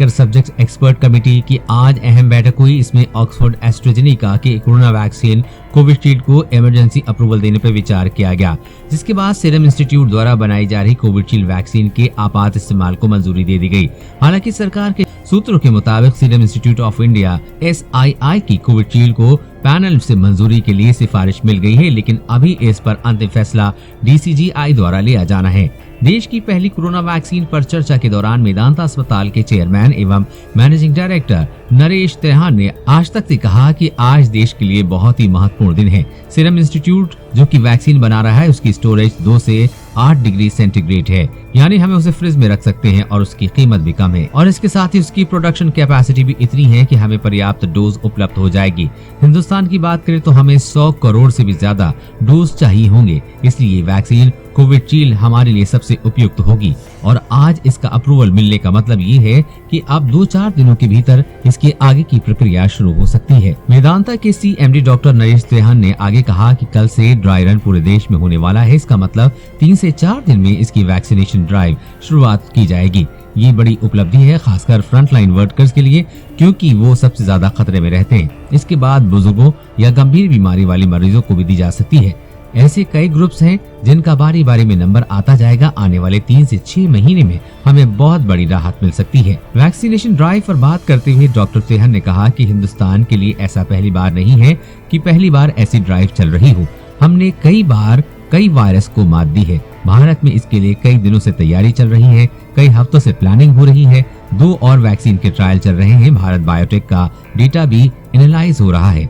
लेकर subject expert committee की आज अहम बैठक हुई। इसमें ऑक्सफोर्ड एस्ट्राजेनेका के कोरोना वैक्सीन कोविशील्ड को इमरजेंसी अप्रूवल देने पर विचार किया गया, जिसके बाद सीरम इंस्टीट्यूट द्वारा बनाई जा रही कोविशील्ड वैक्सीन के आपात इस्तेमाल को मंजूरी दे दी गई। हालांकि सरकार के सूत्रों के मुताबिक serum institute of India SII की कोविशील्ड को पैनल से मंजूरी के लिए सिफारिश मिल गई है, लेकिन अभी इस पर अंतिम फैसला DCGI द्वारा लिया जाना है। देश की पहली कोरोना वैक्सीन पर चर्चा के दौरान मेदांता अस्पताल के चेयरमैन एवं मैनेजिंग डायरेक्टर नरेश त्रेहान ने आज तक से कहा कि आज देश के लिए बहुत ही महत्वपूर्ण दिन है। सीरम इंस्टीट्यूट जो कि वैक्सीन बना रहा है, उसकी स्टोरेज 2 से 8 डिग्री सेंटीग्रेड है, यानी हमें उसे फ्रिज में रख सकते हैं और उसकी कीमत भी कम है। और इसके साथ ही उसकी प्रोडक्शन कैपेसिटी भी इतनी है कि हमें पर्याप्त डोज उपलब्ध हो जाएगी। हिंदुस्तान की बात करें तो हमें 100 करोड़ से भी ज्यादा डोज चाहिए होंगे, इसलिए वैक्सीन कोविशील्ड हमारे लिए सबसे उपयुक्त होगी। और आज इसका अप्रूवल मिलने का मतलब ये है कि अब 2-4 दिनों के भीतर इसके आगे की प्रक्रिया शुरू हो सकती है। मेदांता के CMD डॉक्टर नरेश त्रेहान ने आगे कहा कि कल से ड्राई रन पूरे देश में होने वाला है। इसका मतलब 3 से 4 दिन में इसकी वैक्सीनेशन ड्राइव शुरुआत की जाएगी। ये बड़ी उपलब्धि है, खासकर फ्रंटलाइन वर्कर्स के लिए, क्योंकि वो सबसे ज्यादा खतरे में रहते हैं। इसके बाद बुजुर्गों या गंभीर बीमारी वाले मरीजों को भी दी जा सकती है। ऐसे कई ग्रुप्स हैं जिनका बारी बारी में नंबर आता जाएगा। आने वाले 3 से 6 महीने में हमें बहुत बड़ी राहत मिल सकती है। वैक्सीनेशन ड्राइव पर बात करते हुए डॉक्टर त्रेहान ने कहा कि हिंदुस्तान के लिए ऐसा पहली बार नहीं है कि पहली बार ऐसी ड्राइव चल रही हो। हमने कई बार कई वायरस को मात दी है। भारत में इसके लिए कई दिनों से तैयारी चल रही है, कई हफ्तों से प्लानिंग हो रही है। 2 और वैक्सीन के ट्रायल चल रहे हैं। भारत बायोटेक का डेटा भी एनालाइज हो रहा है,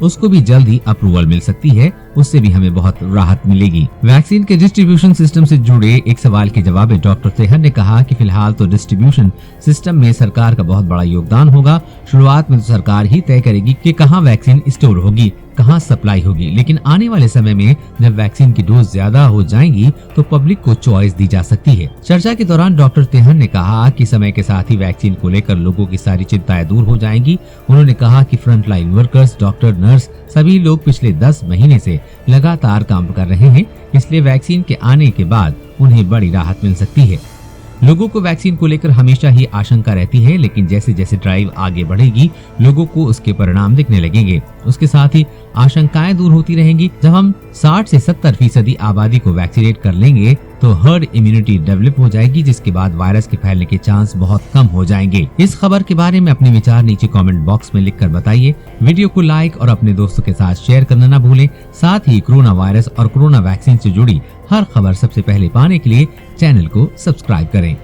उसको भी जल्द ही अप्रूवल मिल सकती है, उससे भी हमें बहुत राहत मिलेगी। वैक्सीन के डिस्ट्रीब्यूशन सिस्टम से जुड़े एक सवाल के जवाब में डॉक्टर त्रेहान ने कहा कि फिलहाल तो डिस्ट्रीब्यूशन सिस्टम में सरकार का बहुत बड़ा योगदान होगा। शुरुआत में तो सरकार ही तय करेगी कि कहाँ वैक्सीन स्टोर होगी, कहाँ सप्लाई होगी, लेकिन आने वाले समय में जब वैक्सीन की डोज ज्यादा हो जाएंगी तो पब्लिक को चॉइस दी जा सकती है। चर्चा के दौरान डॉक्टर त्रेहान ने कहा कि समय के साथ ही वैक्सीन को लेकर लोगों की सारी चिंताएं दूर हो जाएंगी। उन्होंने कहा कि फ्रंटलाइन वर्कर्स, डॉक्टर, नर्स सभी लोग पिछले 10 महीने से लगातार काम कर रहे हैं, इसलिए वैक्सीन के आने के बाद उन्हें बड़ी राहत मिल सकती है। लोगों को वैक्सीन को लेकर हमेशा ही आशंका रहती है, लेकिन जैसे जैसे ड्राइव आगे बढ़ेगी लोगों को उसके परिणाम दिखने लगेंगे। उसके साथ ही आशंकाएं दूर होती रहेंगी। जब हम 60 से 70% आबादी को वैक्सीनेट कर लेंगे तो हर्ड इम्यूनिटी डेवलप हो जाएगी, जिसके बाद वायरस के फैलने के चांस बहुत कम हो जाएंगे। इस खबर के बारे में अपने विचार नीचे कमेंट बॉक्स में लिखकर बताइए। वीडियो को लाइक और अपने दोस्तों के साथ शेयर करना न भूलें। साथ ही कोरोना वायरस और कोरोना वैक्सीन से जुड़ी हर खबर सबसे पहले पाने के लिए चैनल को सब्सक्राइब करें।